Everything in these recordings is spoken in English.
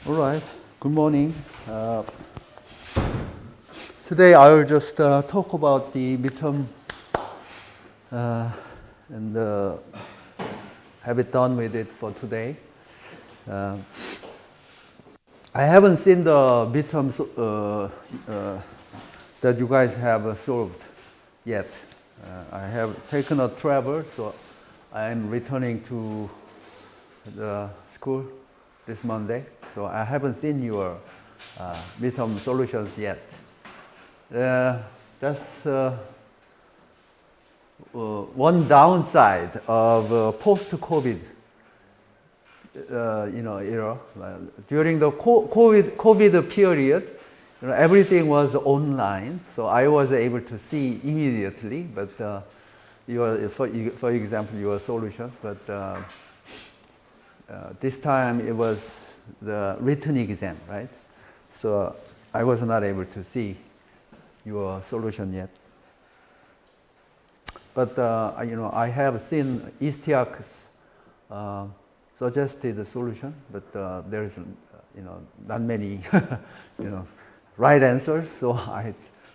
All right. Good morning. Today I will just talk about the midterm and have it done with it for today. I haven't seen the midterms that you guys have solved yet. I have taken a travel, so I am returning to the school this Monday, so I haven't seen your midterm solutions yet. That's one downside of post-COVID, era. During the COVID period, everything was online, so I was able to see immediately. But for example, your solutions, but. This time it was the written exam, right? So I was not able to see your solution yet. But I have seen Istiak's suggested solution, but there is not many right answers. So I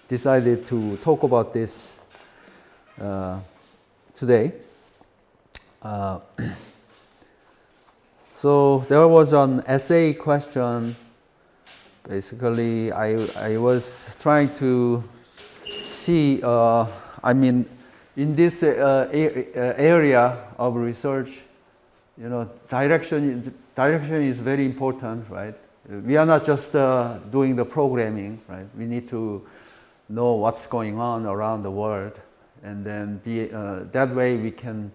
decided to talk about this today. So there was an essay question. Basically, I was trying to see, in this area of research, direction is very important, right? We are not just doing the programming, right? We need to know what's going on around the world, and then that way we can,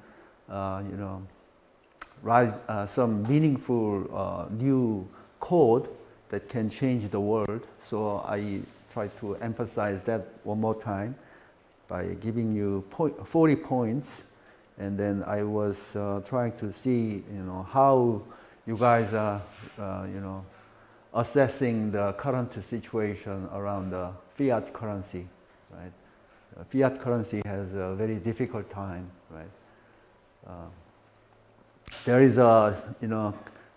write some meaningful new code that can change the world. So I try to emphasize that one more time by giving you 40 points, and then I was trying to see how you guys are assessing the current situation around the fiat currency, right? Fiat currency has a very difficult time, right? There is a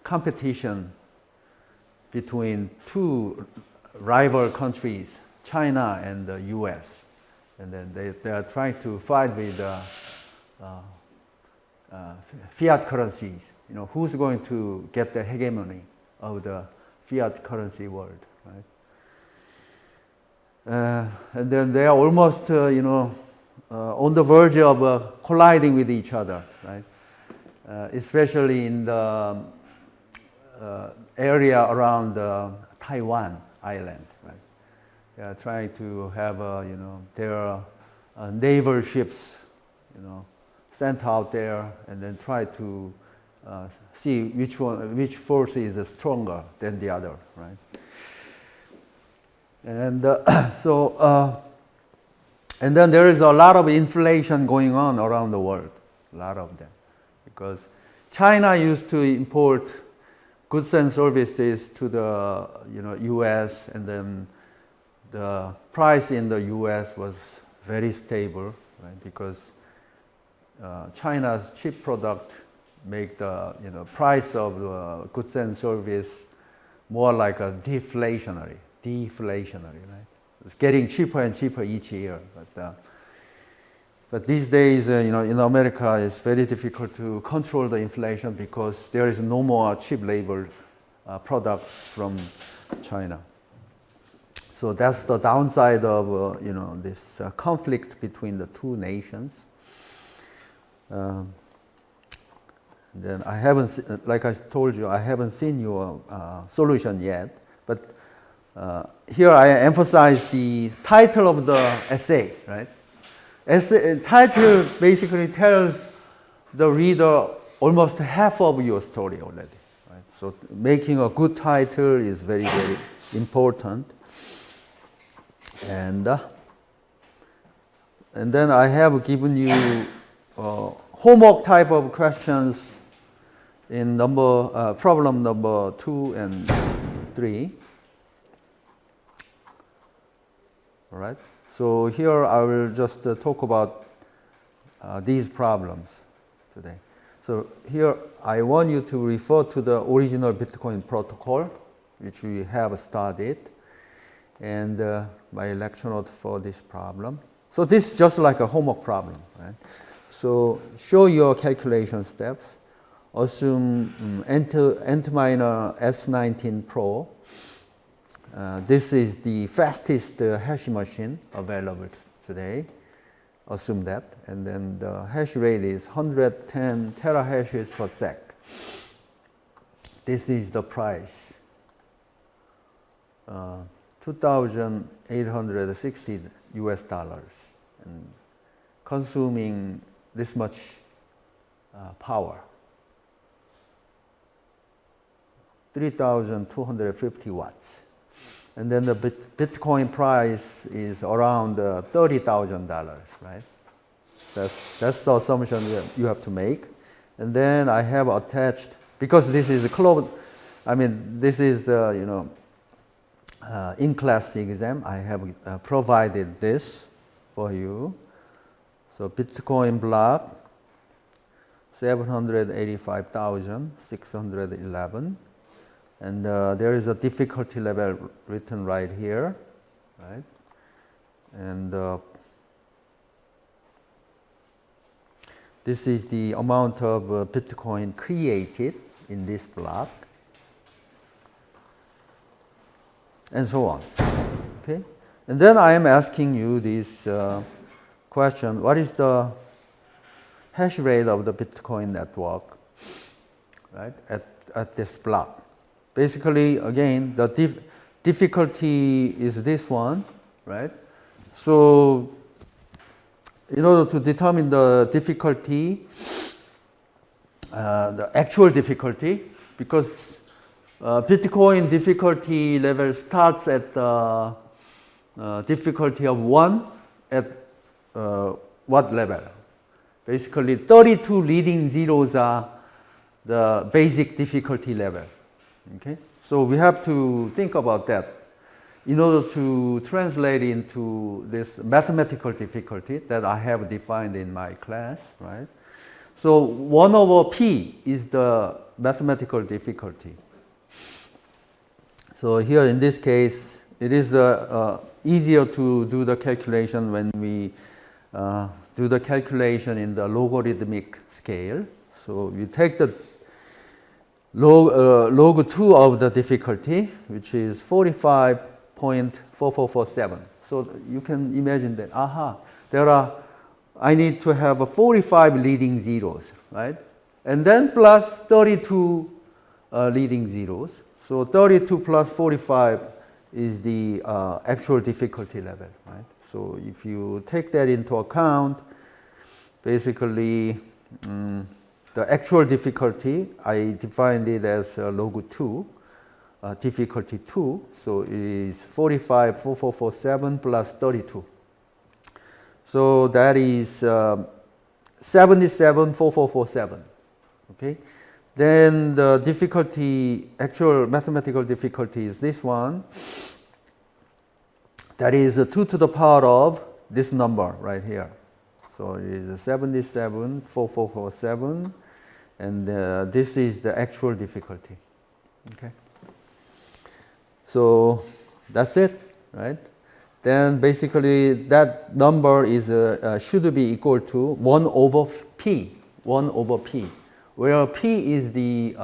competition between two rival countries, China and the U.S., and then they are trying to fight with fiat currencies. Who's going to get the hegemony of the fiat currency world, right? And then they are almost on the verge of colliding with each other, right? Especially in the area around Taiwan island, right? They are trying to have their naval ships, sent out there, and then try to see which force is stronger than the other, right? And and then there is a lot of inflation going on around the world, a lot of them. Because China used to import goods and services to the U.S., and then the price in the U.S. was very stable, right? Because China's cheap product make the price of goods and service more like a deflationary, right? It's getting cheaper and cheaper each year, but these days, in America, it's very difficult to control the inflation because there is no more cheap labor products from China. So that's the downside of this conflict between the two nations. Then I haven't, like I told you, I haven't seen your solution yet. But here I emphasize the title of the essay, right? Title basically tells the reader almost half of your story already, right? So making a good title is very, very important. And then I have given you homework type of questions in problem number 2 and 3. All right. So here I will just talk about these problems today. So here I want you to refer to the original Bitcoin protocol which we have studied, and my lecture note for this problem. So this is just like a homework problem, right? So show your calculation steps. Assume Antminer S19 Pro. This is the fastest hash machine available today. Assume that. And then the hash rate is 110 terahashes per sec. This is the price. 2,860 US dollars. And consuming this much power. 3,250 watts. And then the Bitcoin price is around $30,000, right? That's the assumption you have to make. And then I have attached, because this is closed, I mean, this is, in-class exam, I have provided this for you. So Bitcoin block, 785,611. And there is a difficulty level written right here, right? And this is the amount of Bitcoin created in this block, and so on. Okay? And then I am asking you this question: what is the hash rate of the Bitcoin network, right? At this block. Basically, again, the difficulty is this one, right? So, in order to determine the difficulty, the actual difficulty, because Bitcoin difficulty level starts at the difficulty of 1 at what level? Basically, 32 leading zeros are the basic difficulty level. Okay, so we have to think about that in order to translate into this mathematical difficulty that I have defined in my class, right? So 1 over P is the mathematical difficulty. So here in this case, it is easier to do the calculation when we do the calculation in the logarithmic scale. So you take the log 2 of the difficulty, which is 45.4447. So you can imagine that, I need to have 45 leading zeros, right? And then plus 32 leading zeros. So 32 plus 45 is the actual difficulty level, right? So if you take that into account, basically, the actual difficulty, I defined it as log 2, difficulty 2. So it is 45.4447 plus 32. So that is 77.4447. Okay. Then the difficulty, actual mathematical difficulty is this one. That is 2 to the power of this number right here. So it is 77.4447, and this is the actual difficulty. Okay. So that's it, right? Then basically that number is should be equal to 1 over P, 1 over P, where P is the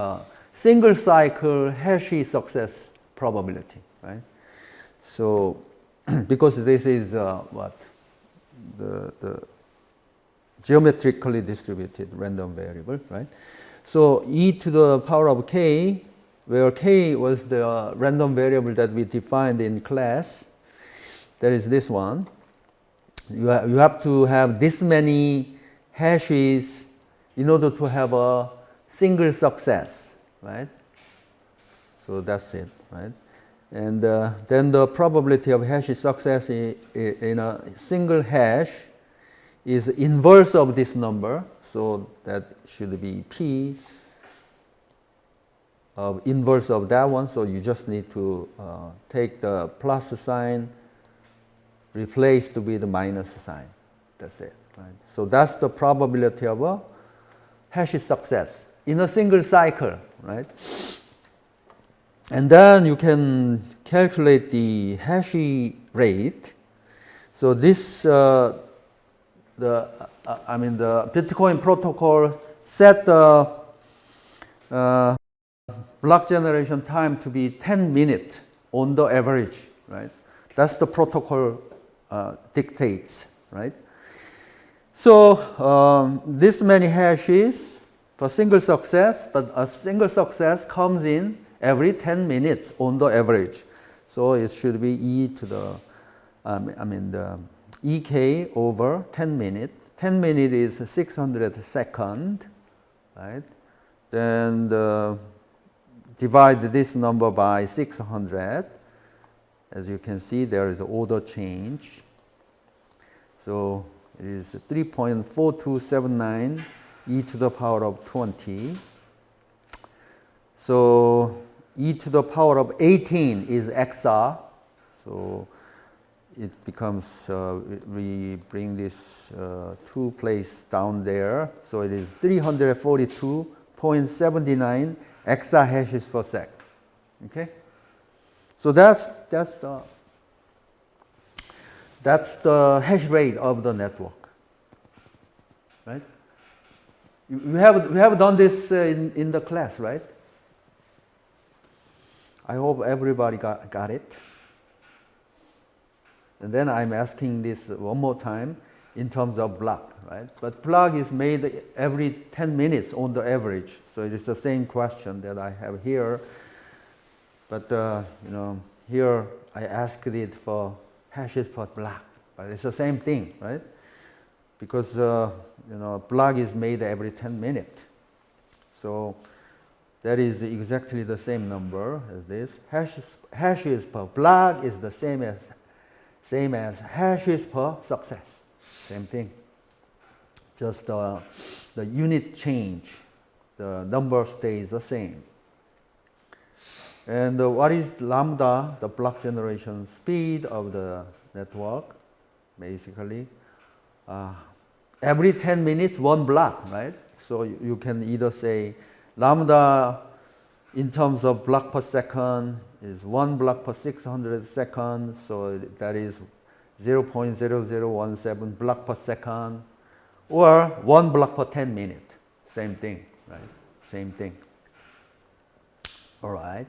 single cycle hash success probability, right? So because this is the geometrically distributed random variable, right? So e to the power of k, where k was the random variable that we defined in class, that is this one. You have to have this many hashes in order to have a single success, right? So that's it, right? And then the probability of hash success in a single hash is inverse of this number, so that should be P of inverse of that one. So you just need to take the plus sign, replace to be the minus sign. That's it, right? So that's the probability of a hash success in a single cycle, right? And then you can calculate the hash rate. So this, the Bitcoin protocol set the block generation time to be 10 minutes on the average, right? That's the protocol dictates, right? So this many hashes for single success, but a single success comes in every 10 minutes on the average. So it should be e to the, the ek over 10 minutes. 10 minutes is 600 seconds, right? Then divide this number by 600. As you can see, there is order change. So it is 3.4279 e to the power of 20. So e to the power of 18 is XR. So it becomes, we bring this 2 place down there. So it is 342.79 exahashes per sec. Okay? So that's the hash rate of the network, right? We have done this in the class, right? I hope everybody got it. And then I'm asking this one more time in terms of block, right? But block is made every 10 minutes on the average. So it is the same question that I have here. But here I asked it for hashes per block, but it's the same thing, right? Because block is made every 10 minutes, so that is exactly the same number as this. Hashes per block is the same as hashes per success, same thing. Just the unit change, the number stays the same. And what is lambda, the block generation speed of the network? Basically, every 10 minutes, one block, right? So you can either say lambda in terms of block per second is 1 block per 600 seconds. So that is 0.0017 block per second, or 1 block per 10 minutes. Same thing, right? Same thing. All right.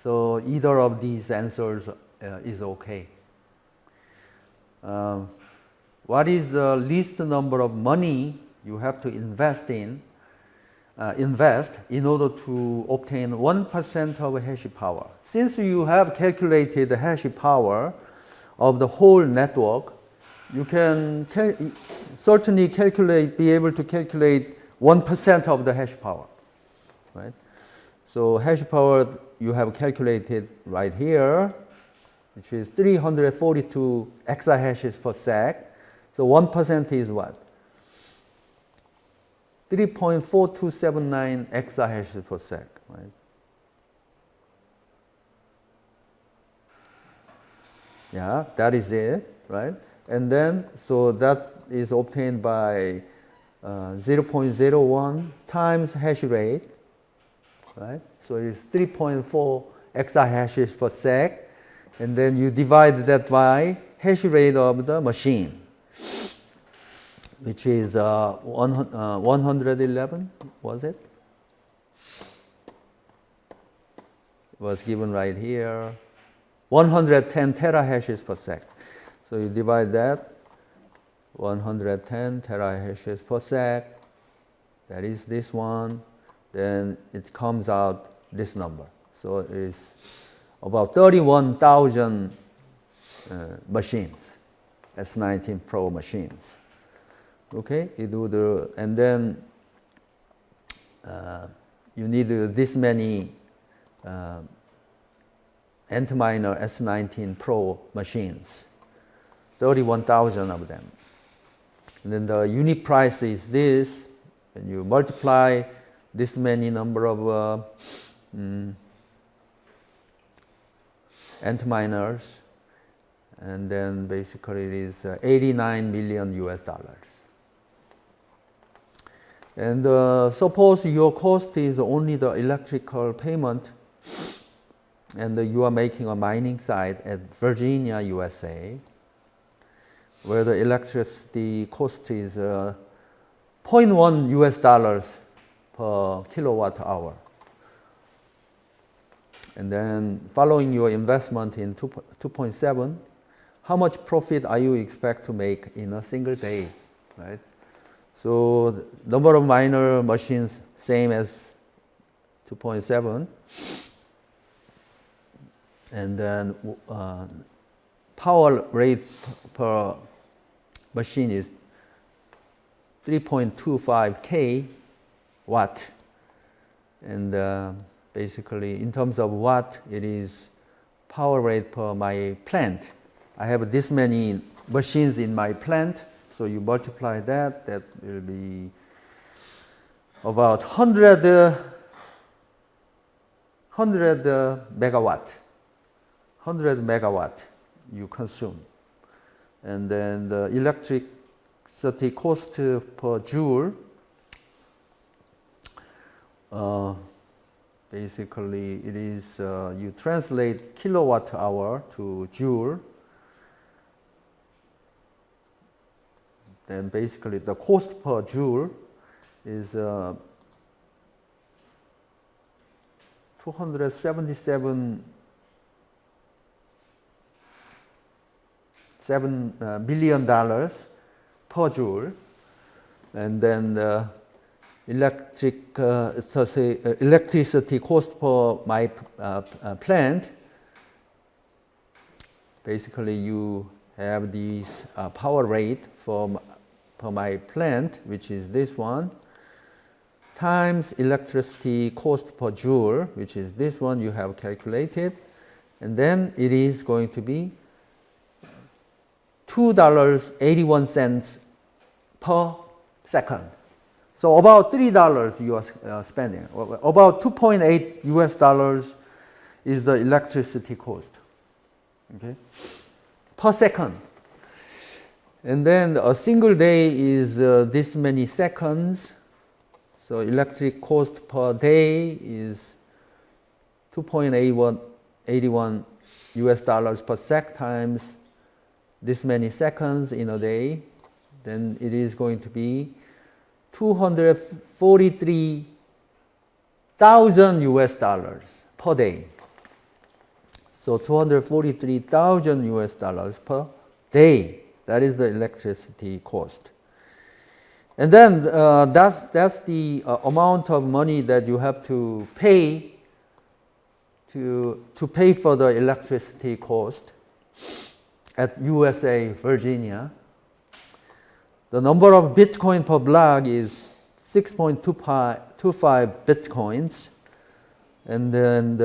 So either of these answers is okay. What is the least number of money you have to invest in order to obtain 1% of hash power? Since you have calculated the hash power of the whole network, you can certainly be able to calculate 1% of the hash power, right? So hash power you have calculated right here, which is 342 exahashes per sec. So 1% is what? 3.4279 exahashes per sec, right? Yeah, that is it, right? And then, so that is obtained by 0.01 times hash rate, right? So it is 3.4 exahashes per sec. And then you divide that by hash rate of the machine, which is 111, was it? It was given right here, 110 terahashes per sec. So you divide that, 110 terahashes per sec, that is this one, then it comes out this number. So it is about 31,000 machines, S19 Pro machines. Okay, you do and then you need this many Antminer S19 Pro machines, 31,000 of them. And then the unit price is this, and you multiply this many number of Antminers, and then basically it is 89 million US dollars. And suppose your cost is only the electrical payment, and you are making a mining site at Virginia, USA, where the electricity cost is 0.1 US dollars per kilowatt hour. And then following your investment in 2.7, how much profit are you expect to make in a single day, right? So the number of miner machines, same as 2.7. And then power rate per machine is 3.25 kW. And basically, in terms of watt, it is power rate per my plant. I have this many machines in my plant, so you multiply that, that will be about 100 megawatt. 100 megawatt you consume. And then the electricity cost per joule, basically it is, you translate kilowatt hour to joule. Then basically the cost per joule is 277 billion dollars per joule, and then the electricity cost per my plant. Basically, you have this power rate per my plant, which is this one, times electricity cost per joule, which is this one you have calculated, and then it is going to be $2.81 per second. So about $3 you are spending. About 2.8 US dollars is the electricity cost, okay, per second. And then a single day is this many seconds. So electric cost per day is 2.81 US dollars per sec times this many seconds in a day. Then it is going to be 243,000 US dollars per day. So 243,000 US dollars per day. That is the electricity cost. And then that's the amount of money that you have to pay to pay for the electricity cost at USA, Virginia. The number of Bitcoin per block is 6.25 Bitcoins. And then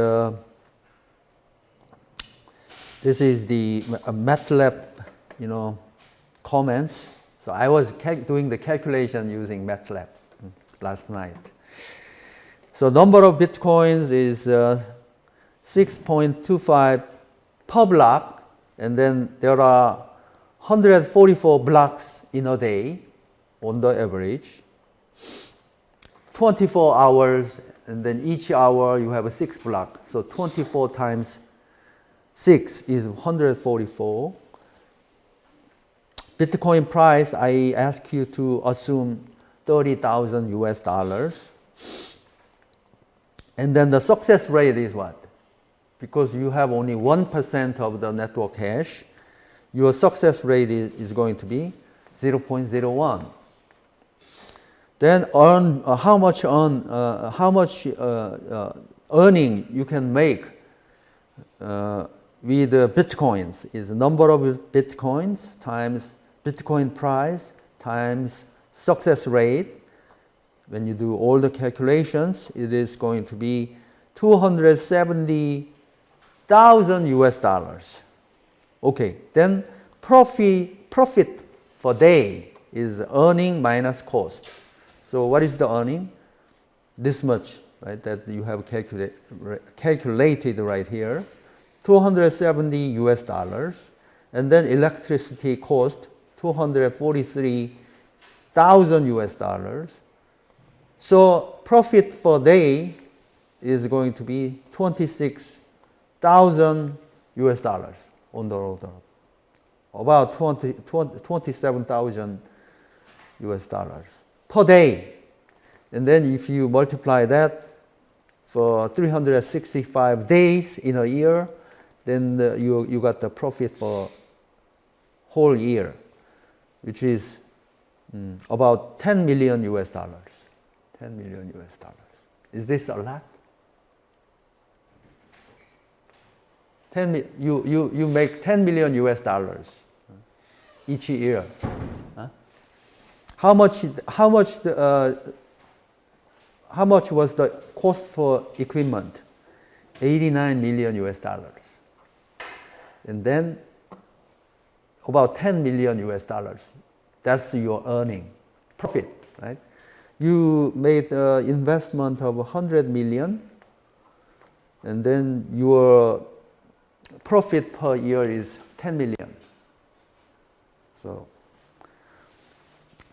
this is the MATLAB, comments. So I was doing the calculation using MATLAB last night. So number of Bitcoins is 6.25 per block, and then there are 144 blocks in a day on the average. 24 hours, and then each hour you have a 6 block. So 24 times 6 is 144. Bitcoin price, I ask you to assume 30,000 US dollars. And then the success rate is what? Because you have only 1% of the network hash, your success rate is going to be 0.01. Then how much earning you can make with Bitcoins is the number of Bitcoins times Bitcoin price times success rate. When you do all the calculations, it is going to be 270,000 US dollars. Okay, then profit per day is earning minus cost. So what is the earning? This much, right, that you have calculated right here. 270 US dollars, and then electricity cost 243,000 US dollars. So profit per day is going to be 26,000 US dollars on the order. About 27,000 US dollars per day. And then if you multiply that for 365 days in a year, then you got the profit for whole year, which is about 10 million US dollars. 10 million US dollars. Is this a lot? You make 10 million US dollars each year. Huh? How much was the cost for equipment? 89 million US dollars. And then about 10 million US dollars. That's your earning, profit, right? You made an investment of 100 million, and then your profit per year is 10 million. So,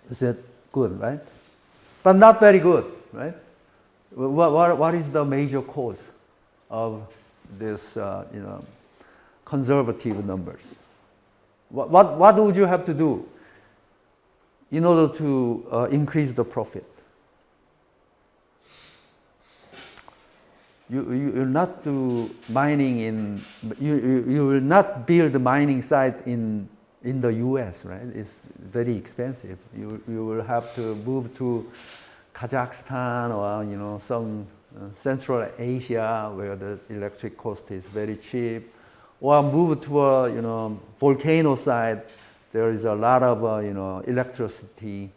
is that good, right? But not very good, right? What is the major cause of this, conservative numbers? What would you have to do in order to increase the profit? You will not do mining you will not build a mining site in the US, right? It's very expensive. You will have to move to Kazakhstan or some Central Asia where the electric cost is very cheap, or move to a volcano site. There is a lot of electricity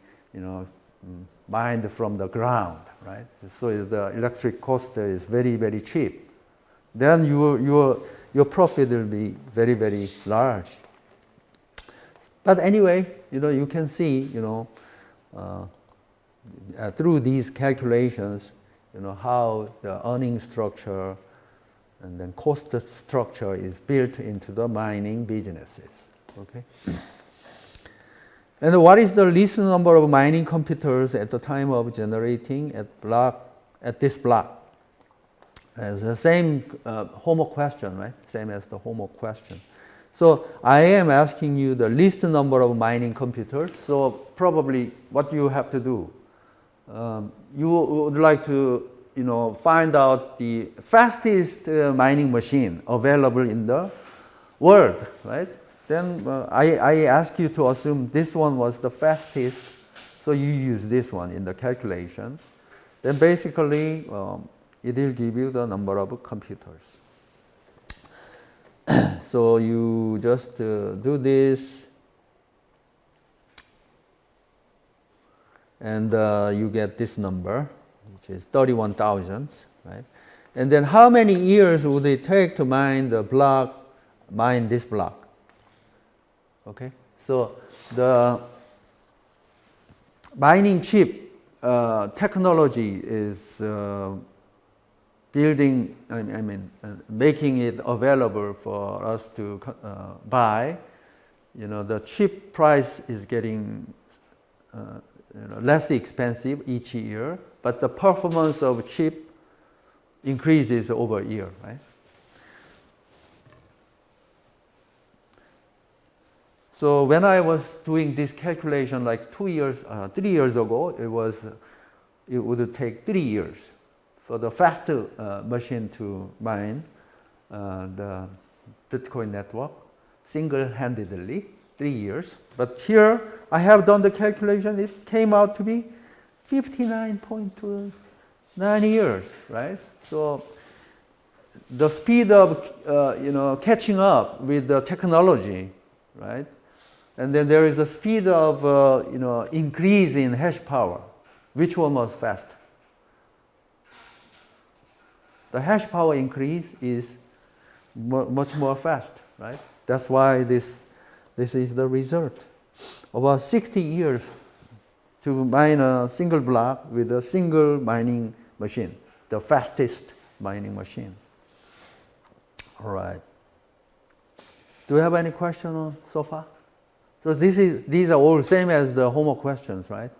mined from the ground, right? So the electric cost is very, very cheap. Then your profit will be very, very large. But anyway, you can see, through these calculations, how the earning structure and then cost structure is built into the mining businesses. Okay. And what is the least number of mining computers at the time of generating at this block? It's the same homework question, right? Same as the homework question. So I am asking you the least number of mining computers. So probably what you have to do, you would like to find out the fastest mining machine available in the world, right? Then I ask you to assume this one was the fastest, so you use this one in the calculation. Then basically, it will give you the number of computers. So you just do this, and you get this number, which is 31,000, right? And then how many years would it take to mine this block? Okay, so the mining chip technology is making it available for us to buy. The chip price is getting less expensive each year, but the performance of chip increases over a year, right? So when I was doing this calculation like 3 years ago, it would take 3 years for the faster machine to mine the Bitcoin network single-handedly, 3 years. But here I have done the calculation, it came out to be 59.29 years, right? So the speed of catching up with the technology, right? And then there is a speed of increase in hash power. Which one was fast? The hash power increase is much more fast, right? That's why this is the result. About 60 years to mine a single block with a single mining machine, the fastest mining machine. All right. Do you have any question on so far? So these are all same as the homework questions, right?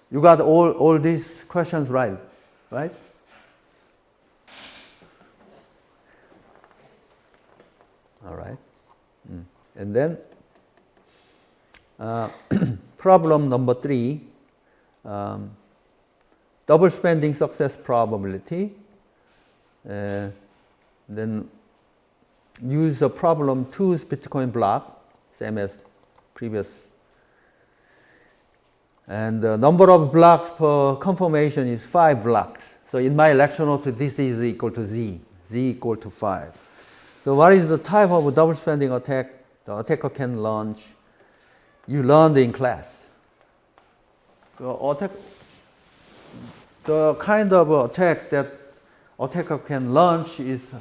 You got all these questions right? All right. And then problem number 3, double spending success probability. Then use a problem 2's Bitcoin block, same as previous. And the number of blocks per confirmation is 5 blocks. So in my lecture note, this is equal to z equal to 5. So what is the type of double spending attack the attacker can launch? You learned in class. The kind of attack that attacker can launch is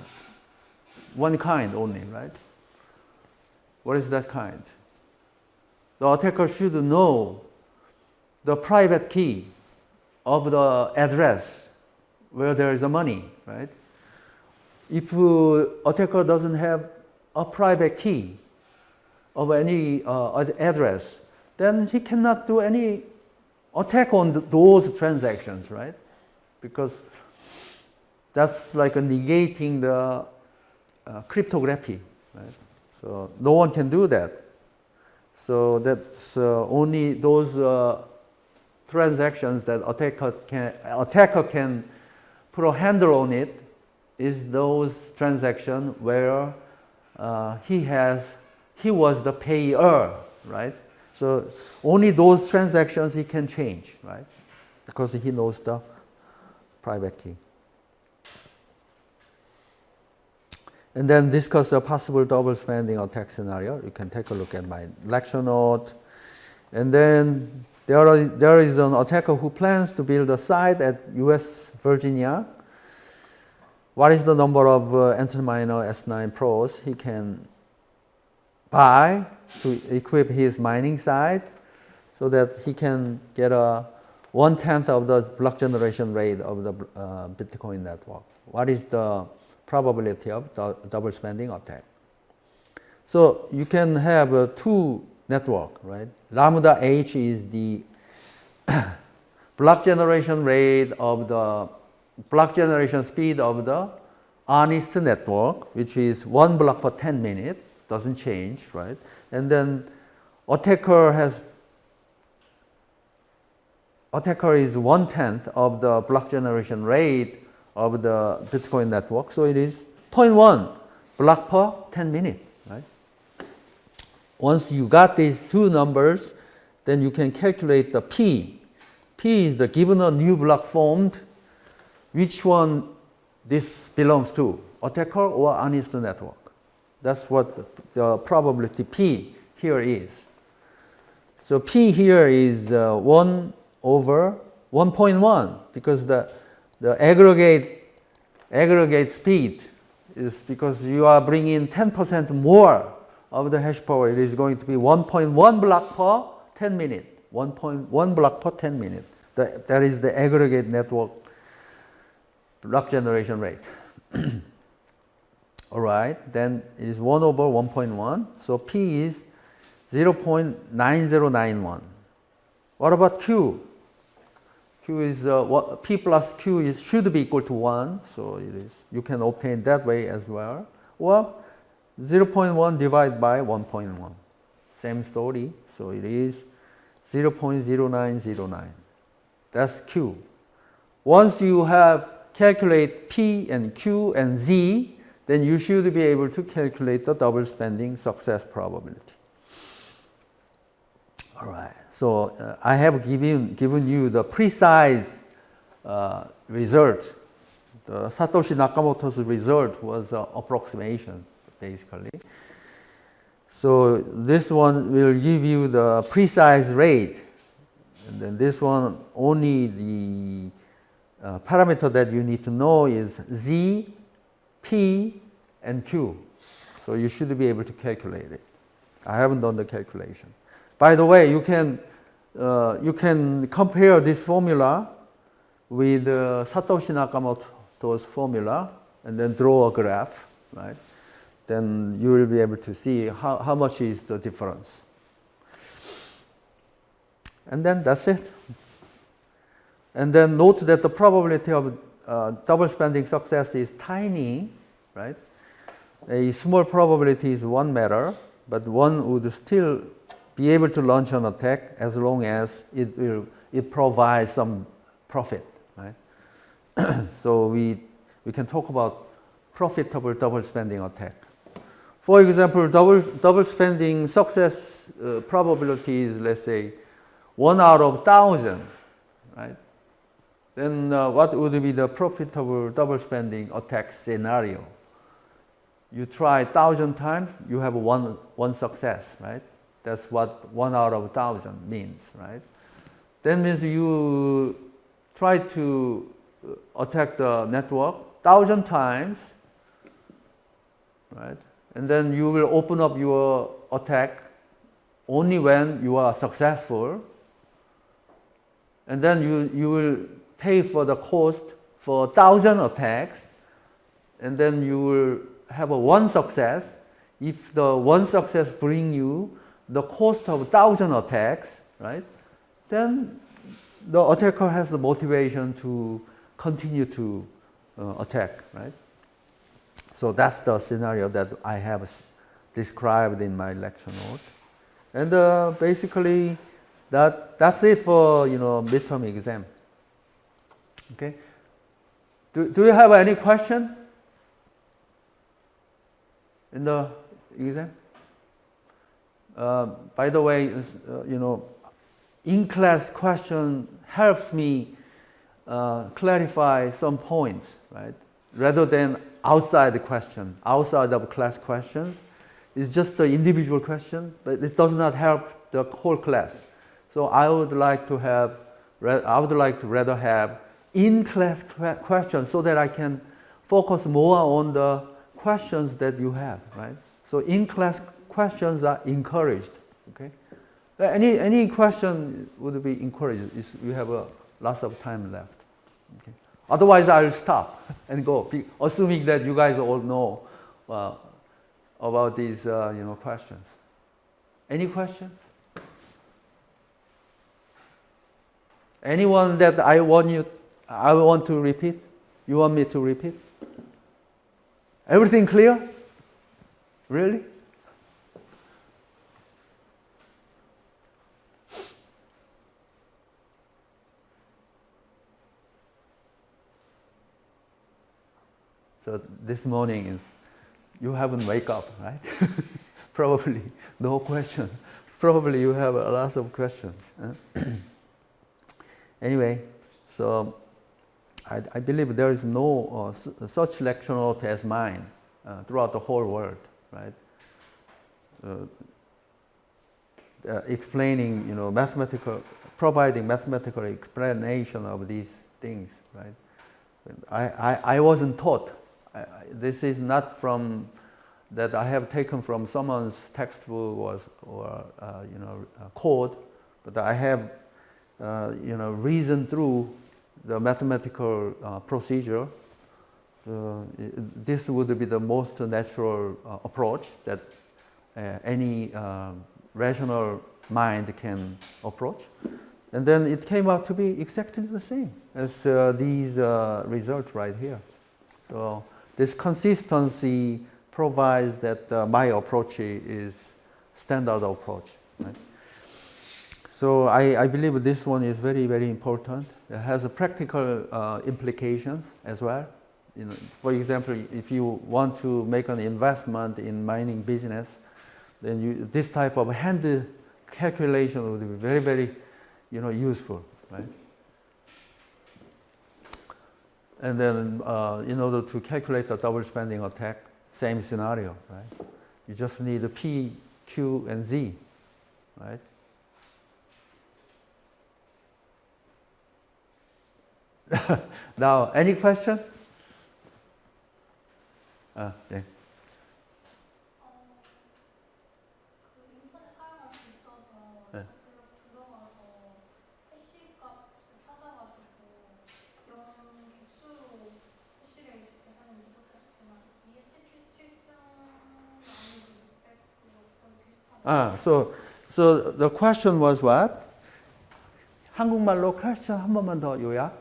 one kind only, right? What is that kind? The attacker should know the private key of the address where there is a money, right? If attacker doesn't have a private key of any address, then he cannot do any attack on those transactions, right? Because that's like negating the cryptography, right? So no one can do that. So that's only those transactions that attacker can put a handle on it is those transactions where he was the payer, right? So only those transactions he can change, right? Because he knows the private key. And then discuss a possible double spending attack scenario. You can take a look at my lecture note. And then there is an attacker who plans to build a site at US Virginia. What is the number of Antminer S9 Pros he can buy to equip his mining site so that he can get a 1/10 of the block generation rate of the Bitcoin network? What is the probability of the double spending attack? So you can have two network, right? Lambda H is the block generation rate of the block generation speed of the honest network, which is 1 block per 10 minutes, doesn't change, right? And then attacker is 1/10 of the block generation rate of the Bitcoin network, so it is 0.1 block per 10 minutes, right? Once you got these two numbers, then you can calculate the P. P is the given a new block formed, which one this belongs to, attacker or honest network. That's what the probability P here is. So P here is 1 over 1.1 because the aggregate speed is because you are bringing 10% more of the hash power. It is going to be 1.1 block per 10 minutes. 1.1 block per 10 minutes. That is the aggregate network block generation rate. All right, then it is 1 over 1.1. So P is 0.9091. What about Q? Q is P plus Q should be equal to 1. So it is. You can obtain that way as well. Or 0.1 divided by 1.1. Same story. So it is 0.0909. That's Q. Once you have calculate P and Q and Z, then you should be able to calculate the double spending success probability. All right. So I have given you the precise result. The Satoshi Nakamoto's result was an approximation, basically. So this one will give you the precise rate. And then this one, only the parameter that you need to know is Z, P, and Q. So you should be able to calculate it. I haven't done the calculation. By the way, you can compare this formula with Satoshi Nakamoto's formula and then draw a graph, right? Then you will be able to see how much is the difference. And then that's it. And then note that the probability of double spending success is tiny, right? a small probability is one matter, but one would still be able to launch an attack as long as it provides some profit, right? So we can talk about profitable double spending attack. For example, double spending success probability is, let's say, 1 out of 1,000, right? Then what would be the profitable double spending attack scenario? You try 1,000 times, you have one success, right? That's what 1 out of 1,000 means, right? That means you try to attack the network 1,000 times, right? And then you will open up your attack only when you are successful. And then you will pay for the cost for 1,000 attacks. And then you will have a one success. If the one success bring you the cost of 1,000 attacks, right? Then the attacker has the motivation to continue to attack, right? So that's the scenario that I have described in my lecture note. And basically, that's it for midterm exam. Okay. Do you have any question in the exam? By the way, in-class question helps me clarify some points, right? Rather than outside the question, outside of class questions. It's just the individual question, but it does not help the whole class. So I would like to rather have in-class questions so that I can focus more on the questions that you have, right? So in-class questions are encouraged, okay? Any question would be encouraged if you have lots of time left. Okay? Otherwise, I'll stop and go, assuming that you guys all know about these questions. Any questions? Anyone that I want to repeat? You want me to repeat? Everything clear? Really? So this morning, you haven't wake up, right? Probably no question. Probably you have a lot of questions. Anyway, so I believe there is no such lecture note as mine throughout the whole world, right? Explaining, providing mathematical explanation of these things, right? I wasn't taught. This is not from that I have taken from someone's textbook or code, but I have reasoned through the mathematical procedure. This would be the most natural approach that any rational mind can approach. And then it came out to be exactly the same as these results right here. So this consistency provides that my approach is standard approach, right? So I believe this one is very, very important. It has a practical implications as well. For example, if you want to make an investment in mining business, then this type of hand calculation would be very, very, useful, right? And then, in order to calculate the double spending attack, same scenario, right? You just need a P, Q, and Z, right? Now, any question? 네. So the question was what? 한국말로 question 한 번만 더 요약.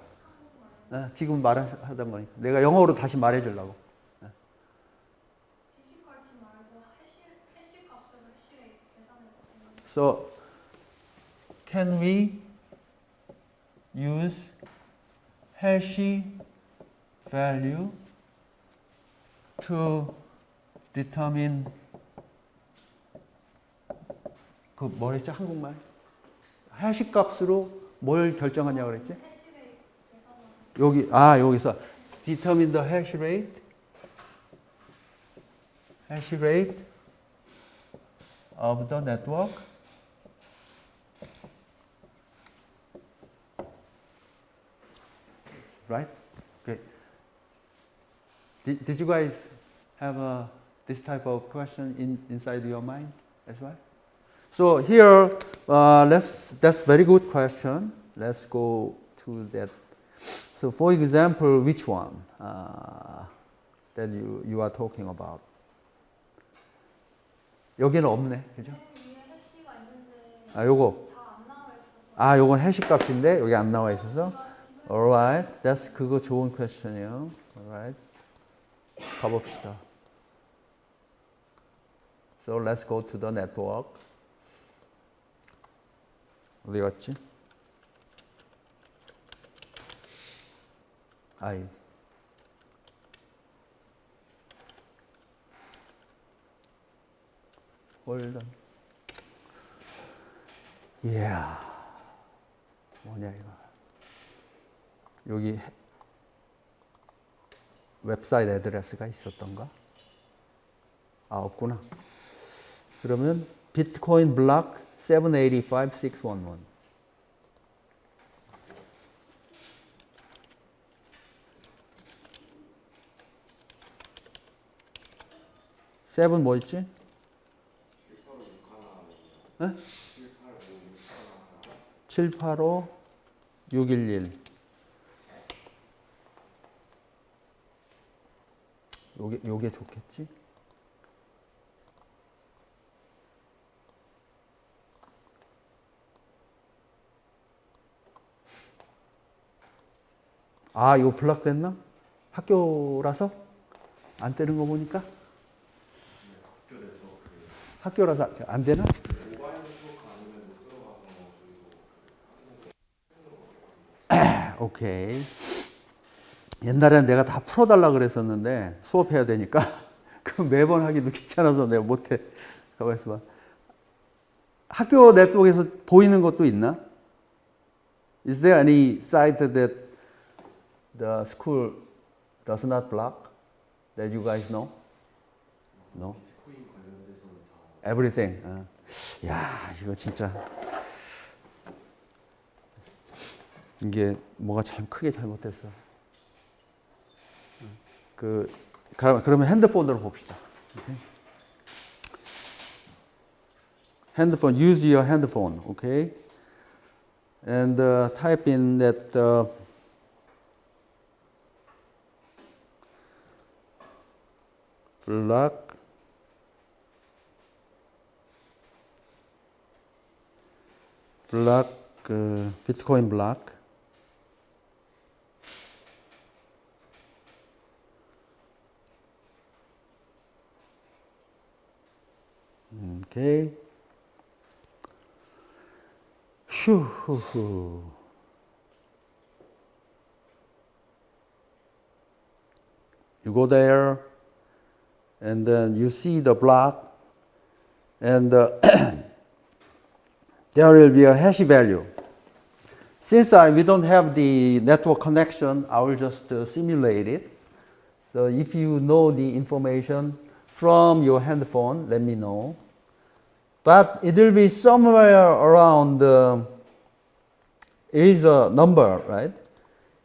지금 말하던 거니까 내가 영어로 다시 말해주려고. So can we use hash value to determine 그 뭐랬지 한국말? 해시 값으로 뭘 결정하냐고 그랬지? 여기서 determine the hash rate of the network. Right? Okay. Did you guys have this type of question inside your mind as well? So here, that's very good question. Let's go to that. So for example, which one that you are talking about? 여기는 없네, 그죠? 요건 해시 값인데 여기 안 나와 있어서. Alright, that's 그거 좋은 question이에요. Alright, 가봅시다. So let's go to the network. 어디 갔지? Hold on. Yeah. 뭐냐 이거. 여기 웹사이트 애드레스가 있었던가? 없구나. 그러면 비트코인 블록 785,611. 7 뭐 있지? 785 611. 요게 좋겠지? 이거 블락 됐나? 학교라서? 안 되는 거 보니까? 학교라서 안 되나? 오케이. 옛날에는 내가 다 풀어달라 그랬었는데 수업해야 되니까 그 매번 하기도 귀찮아서 내가 못해. 가만히 있어봐. 학교 네트워크에서 보이는 것도 있나? Is there any site that the school does not block that you guys know? No? Everything. 야, 이거 진짜 이게 뭐가 참 크게 잘못됐어. 그러면 핸드폰으로 봅시다. Okay? 핸드폰, use your handphone, okay? And type in that block Bitcoin block. Okay. Phew. You go there, and then you see the block, and there will be a hash value. Since we don't have the network connection, I will just simulate it. So if you know the information from your handphone, let me know. But it will be somewhere around, it is a number, right?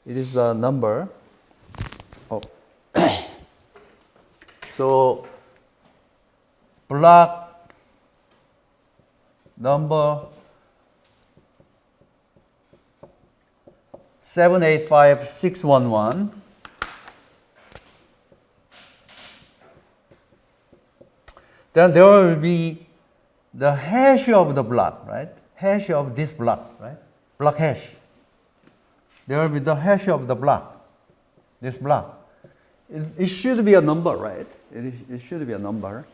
It is a number. So, block number 785,611. Then there will be the hash of the block, right? Hash of this block, right? Block hash. There will be the hash of the block, this block. It should be a number, right? It should be a number.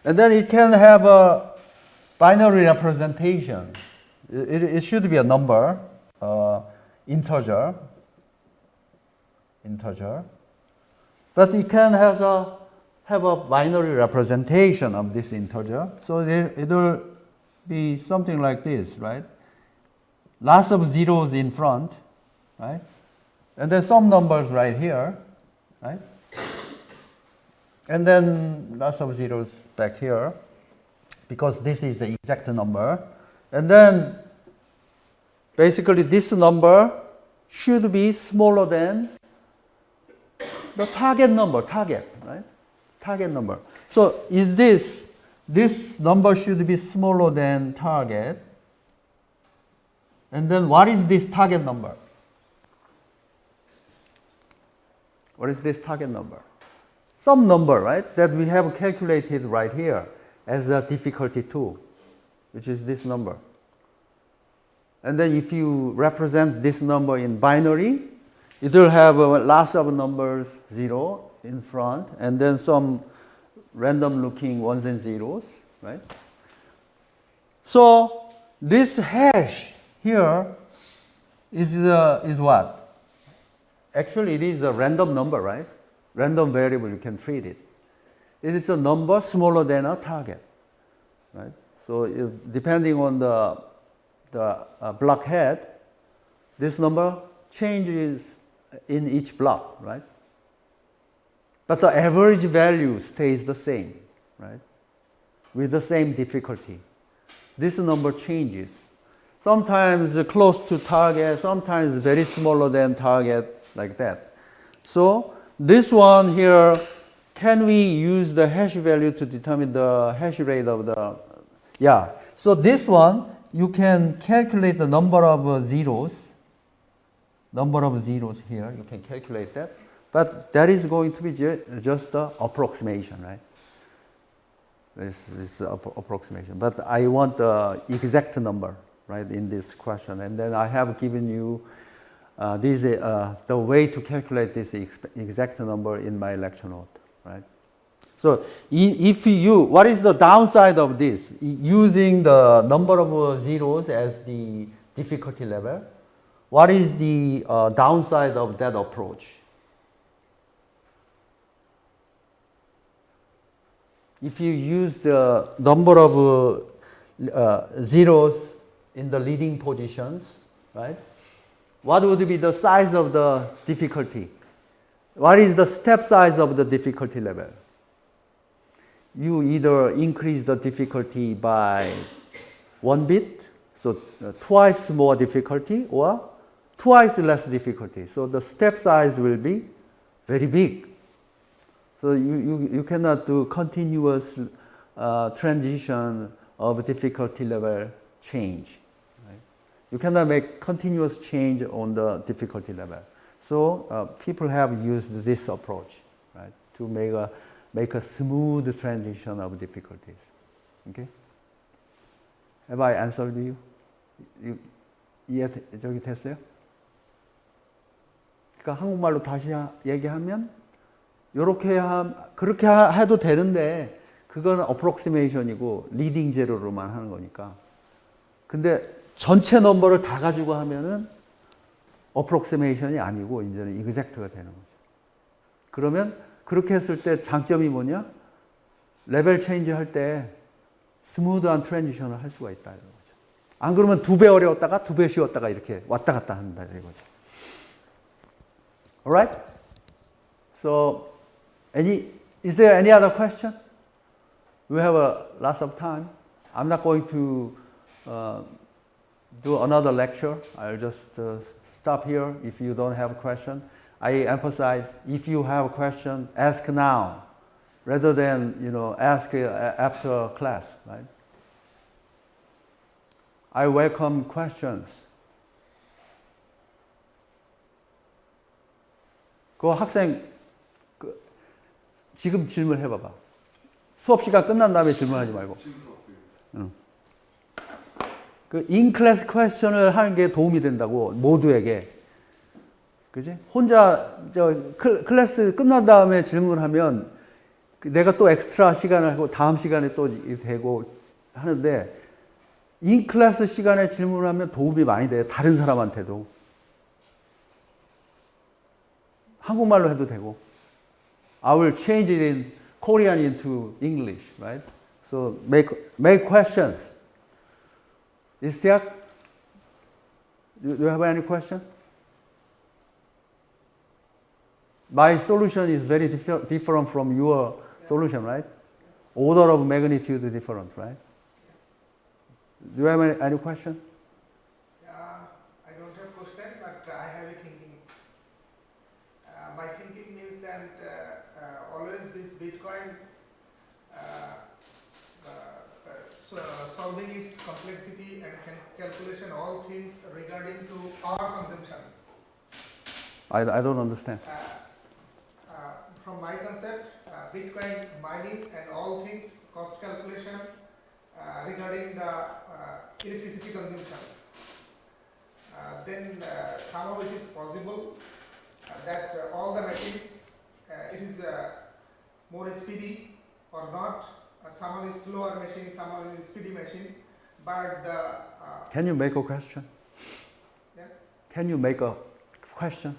And then it can have binary representation. It should be a number, integer. But it can have a binary representation of this integer. So it will be something like this, right? Lots of zeros in front, right? And then some numbers right here, right? And then lots of zeros back here, because this is the exact number. And then basically this number should be smaller than the target number, right? Target number. So is this number should be smaller than target. And then what is this target number? What is this target number? Some number, right, that we have calculated right here as a difficulty 2, which is this number. And then if you represent this number in binary, it will have lots of numbers 0 in front, and then some random looking ones and zeros, right? So this hash here is what? Actually, it is a random number, right? Random variable, you can treat it. It is a number smaller than a target, right? So depending on the block head, this number changes in each block, right? But the average value stays the same, right? With the same difficulty. This number changes. Sometimes close to target, sometimes very smaller than target, like that. So this one here, can we use the hash value to determine the hash rate of the, yeah. So this one, you can calculate the number of zeros. Number of zeros here, you can calculate that. But that is going to be just the approximation, right? This is approximation. But I want the exact number, right, in this question. And then I have given you the way to calculate this exact number in my lecture note, right? So if you, what is the downside of this? Using the number of zeros as the difficulty level, what is the downside of that approach? If you use the number of zeros in the leading positions, right? What would be the size of the difficulty? What is the step size of the difficulty level? You either increase the difficulty by 1 bit, so twice more difficulty, or twice less difficulty. So the step size will be very big. So you cannot do continuous transition of difficulty level change. Right? You cannot make continuous change on the difficulty level. So people have used this approach, right, to make a smooth transition of difficulties. Okay? Have I answered you? 이해 저기 됐어요? 그러니까 한국말로 다시 얘기하면 그렇게 해도 되는데 그거는 approximation이고 리딩 제로로만 하는 거니까. 근데 전체 넘버를 다 가지고 하면은 approximation이 아니고 이제는 exact가 되는 거죠. 그러면 그렇게 했을 때 장점이 뭐냐? 레벨 체인지 할 때 스무드한 트랜지션을 할 수가 있다 이런 거죠. 안 그러면 2배 어려웠다가 2배 쉬웠다가 이렇게 왔다 갔다 한다 이거죠. Alright? So is there any other question? We have lots of time. I'm not going to do another lecture. I'll just stop here if you don't have a question. I emphasize, if you have a question, ask now, rather than ask after class, right? I welcome questions. 그 학생 지금 질문해봐봐. 수업 시간 끝난 다음에 질문하지 말고. 응. 그 in-class question을 하는 게 도움이 된다고, 모두에게. 그지? 혼자 클래스 끝난 다음에 질문하면 내가 또 엑스트라 시간을 하고 다음 시간에 또 되고 하는데 인클래스 시간에 질문하면 도움이 많이 돼요. 다른 사람한테도. 한국말로 해도 되고. I will change it in Korean into English, right? So make questions. Istiak, do you have any question? My solution is very different from your solution, right? Order of magnitude different, right? Do you have any question? I don't have question, but I have a thinking. My thinking means that always this Bitcoin solving its complexity and calculation all things regarding to power consumption. I don't understand. From my concept, Bitcoin mining and all things cost calculation regarding the electricity consumption. Then somehow it is possible that all the machines it is more speedy or not. Someone is slower machine, someone is speedy machine, but the Can you make a question? yeah? Can you make a question?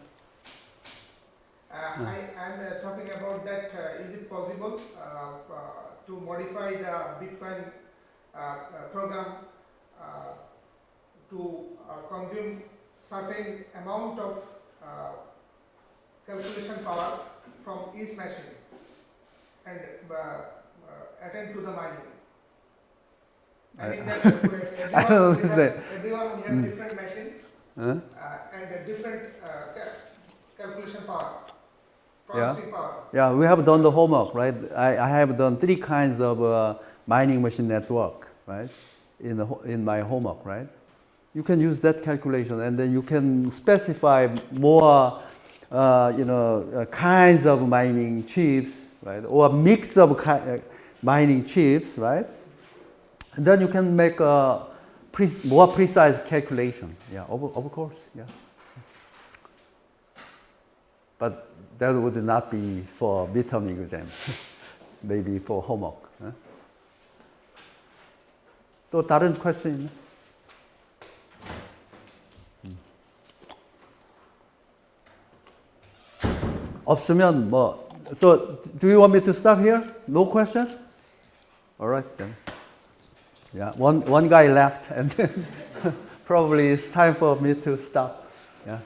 I am talking about that. Is it possible to modify the Bitcoin program to consume certain amount of calculation power from each machine and attend to the mining? I mean that everyone we have different machine and a different calculation power. Processing power. Yeah, we have done the homework, right? I have done 3 kinds of mining machine network, right? In my homework, right? You can use that calculation, and then you can specify more, kinds of mining chips, right? Or a mix of mining chips, right? And then you can make a more precise calculation. Yeah, of course, yeah. But that would not be for midterm exam. Maybe for homework. 또 다른 question 있나? 없으면 뭐. So do you want me to stop here? No question? All right then. Yeah, one guy left, and then probably it's time for me to stop. Yeah.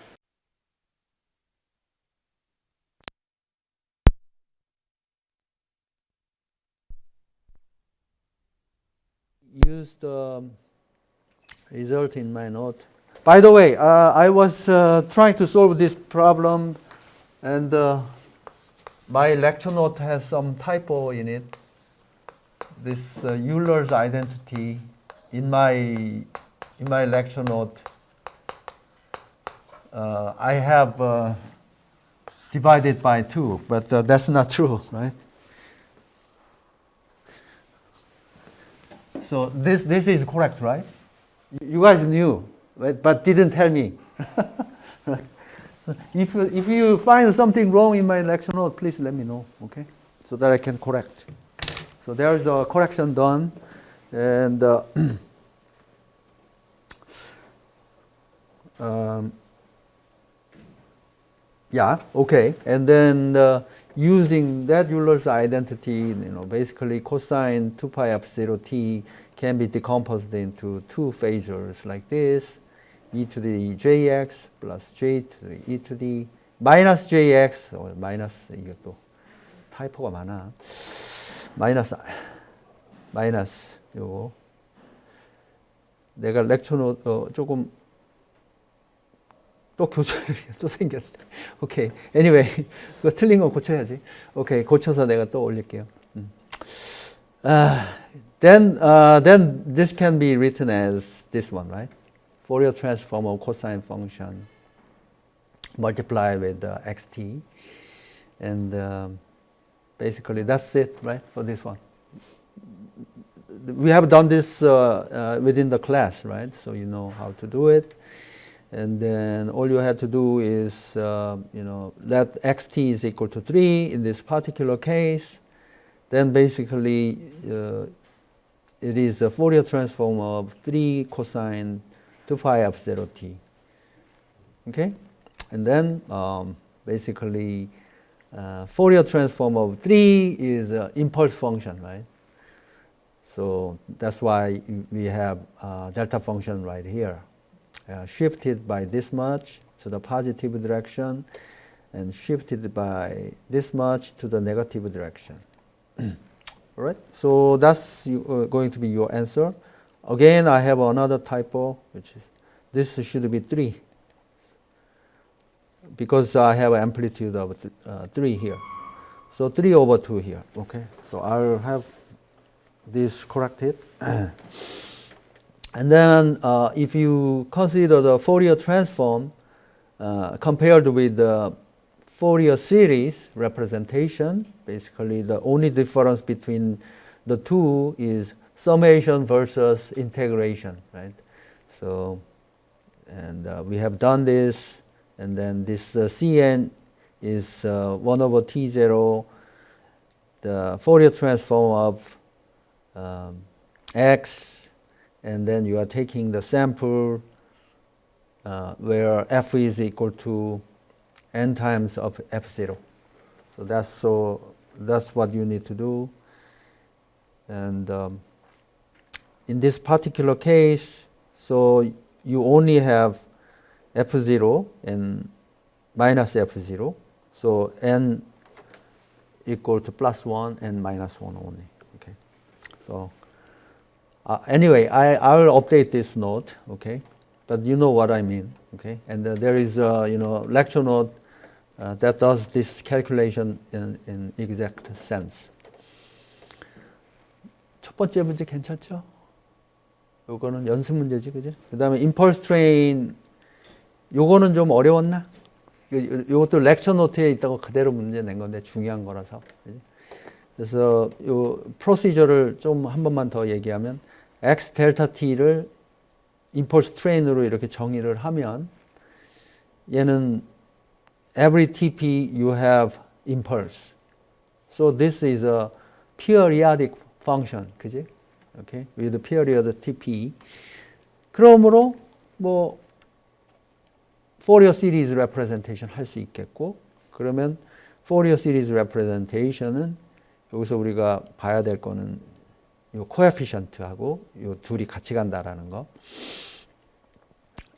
Use the result in my note. By the way, I was trying to solve this problem, and my lecture note has some typo in it. This Euler's identity in my lecture note, I have divided by 2, but that's not true, right? So this is correct, right? You guys knew, right? But didn't tell me. So if you find something wrong in my lecture note, please let me know, okay? So that I can correct. So there is a correction done, and yeah, okay. And then using that Euler's identity, basically cosine 2 pi epsilon t can be decomposed into 2 phasors like this: e to the jx plus j to the e to the minus jx, or minus, 이게 또 타이포가 많아. 마이너스 요거. 내가 렉처 노트 조금 또 교조율이 또 생겼네. 오케이. Anyway, 그거 틀린 거 고쳐야지. 오케이. 고쳐서 내가 또 올릴게요. Then this can be written as this one, right? Fourier transform of cosine function multiplied with xt, and basically that's it, right, for this one. We have done this within the class, right? So you know how to do it. And then all you had to do is, let xt is equal to 3 in this particular case. Then basically it is a Fourier transform of 3 cosine 2 pi f0 t. Okay? And then basically Fourier transform of 3 is an impulse function, right? So that's why we have delta function right here. Shifted by this much to the positive direction and shifted by this much to the negative direction. All right, so that's going to be your answer. Again, I have another typo, which is this should be 3 because I have an amplitude of 3 here. So 3 over 2 here. Okay, so I'll have this corrected. And then if you consider the Fourier transform compared with the Fourier series representation, basically the only difference between the two is summation versus integration, right? So, and we have done this, and then this Cn is 1 over T0, the Fourier transform of x, and then you are taking the sample where f is equal to n times of f0. So that's what you need to do. And in this particular case, so you only have f0 and minus f0. So n equal to +1 and -1 only. Okay. So anyway, I'll update this note. Okay. But you know what I mean. Okay. And there is lecture note that does this calculation in exact sense. 첫 번째 문제 괜찮죠? 요거는 연습 문제지, 그지? 그 다음에 impulse train, 요거는 좀 어려웠나? 요것도 lecture note에 있다고 그대로 문제 낸 건데 중요한 거라서. 그지? 그래서 요 프로시저를 좀 한 번만 더 얘기하면 x 델타 t를 impulse train으로 이렇게 정의를 하면 얘는 every TP you have impulse. So this is a periodic function, 그지? Okay, with the period TP. 그러므로 뭐 Fourier series representation 할 수 있겠고, 그러면 Fourier series representation은 여기서 우리가 봐야 될 거는 요 coefficient하고 요 둘이 같이 간다라는 거.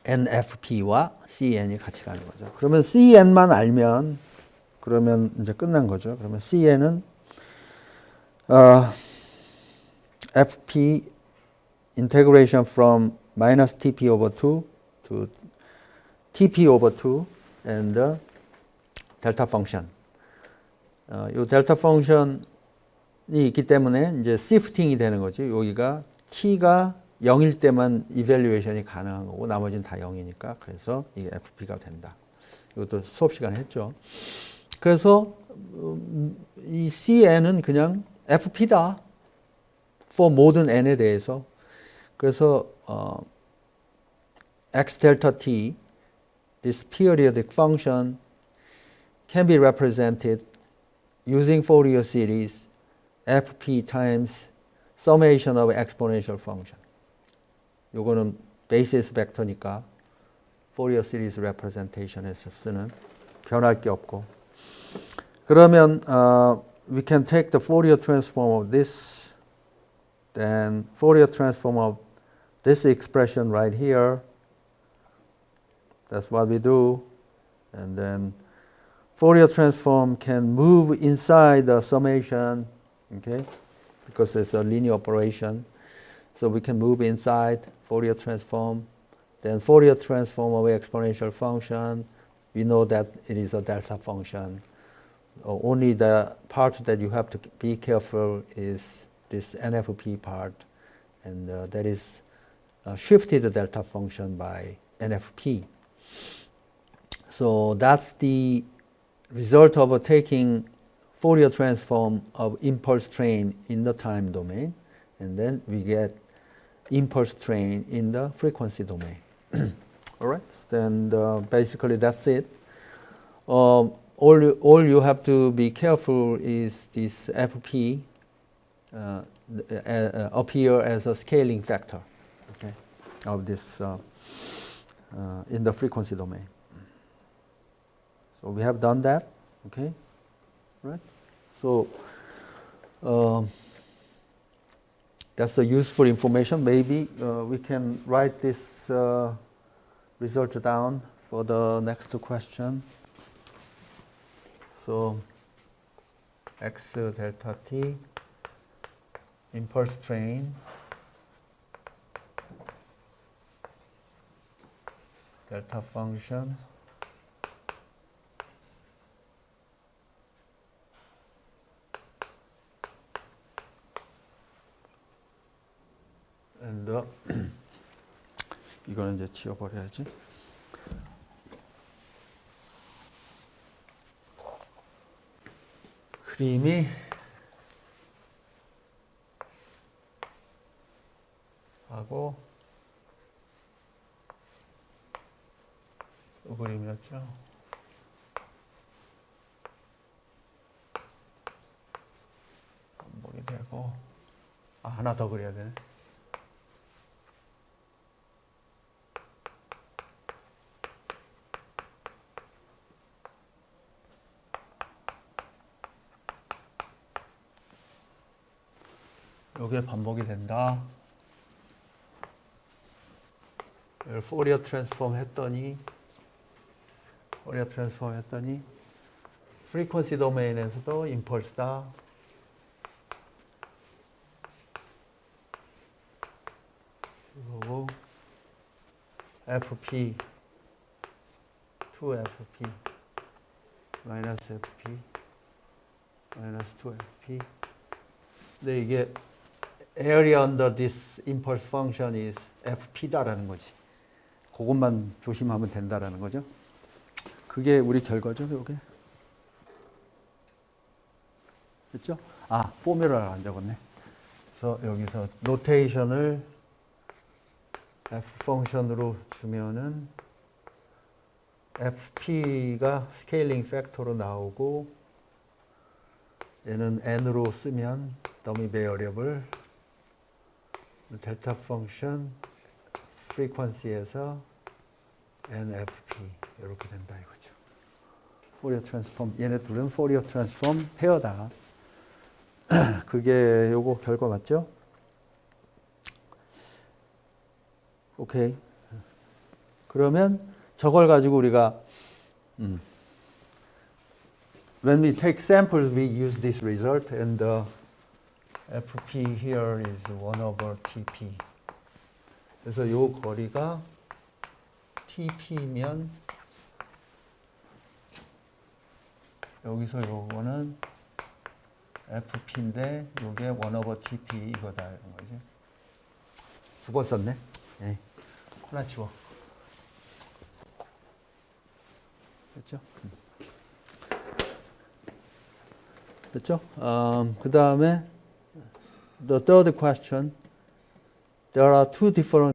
NFP와 CN이 같이 가는 거죠. 그러면 CN만 알면 그러면 이제 끝난 거죠. 그러면 CN은 FP integration from minus TP over 2 to TP over 2 and the delta function. 이 델타 펑션이 있기 때문에 이제 shifting이 되는 거죠. 여기가 T가 0일 때만 이밸류에이션이 가능한 거고 나머지는 다 0이니까 그래서 이게 FP가 된다. 이것도 수업 시간에 했죠. 그래서 이 CN은 그냥 FP다. for 모든 n에 대해서. 그래서 x delta t, this periodic function can be represented using Fourier series FP times summation of exponential function. 요거는 베이시스 벡터니까 Fourier series representation에서 쓰는 변할 게 없고. 그러면 we can take the Fourier transform of this, then Fourier transform of this expression right here. That's what we do. And then Fourier transform can move inside the summation, okay, because it's a linear operation. So we can move inside Fourier transform. Then Fourier transform of exponential function, we know that it is a delta function. Only the part that you have to be careful is this NFP part, and that is shifted delta function by NFP. So that's the result of taking Fourier transform of impulse train in the time domain, and then we get impulse train in the frequency domain. All right, and basically that's it. All you have to be careful is this FP appear as a scaling factor, okay, of this in the frequency domain. So we have done that, okay, right? So that's the useful information. Maybe we can write this result down for the next question. So x delta t impulse train delta function and 이거는 이제 지워버려야지. 그림이 하고 이 그림이었죠. 반복이 되고 하나 더 그려야 되네. 이게 반복이 된다. 포리어 트랜스폼 했더니 프리퀀시 도메인에서도 임펄스다. 그리고 FP 2FP 마이너스 FP 마이너스 2FP. 근데 이게 area under this impulse function is FP다라는 거지. 그것만 조심하면 된다라는 거죠. 그게 우리 결과죠, 요게. 됐죠? 포뮬러를 안 적었네. 그래서 여기서 노테이션을 F 펑션으로 주면은 FP가 스케일링 팩터로 나오고 얘는 N으로 쓰면 더미 베어리어블 델타 펑션 프리퀀시에서 NFP 이렇게 된다 이거죠. 포리어 트랜스폼 얘네 둘은 포리어 트랜스폼 페어다. 그게 요거 결과 맞죠? 오케이. 그러면 저걸 가지고 우리가 when we take samples we use this result and the FP here is 1 over TP. 그래서 요 거리가 TP면 여기서 요거는 FP인데 요게 1 over TP 이거다 이런 거지. 두 번 썼네. 에이, 하나 치워. 됐죠? 됐죠? 그 다음에 the third question. There are two different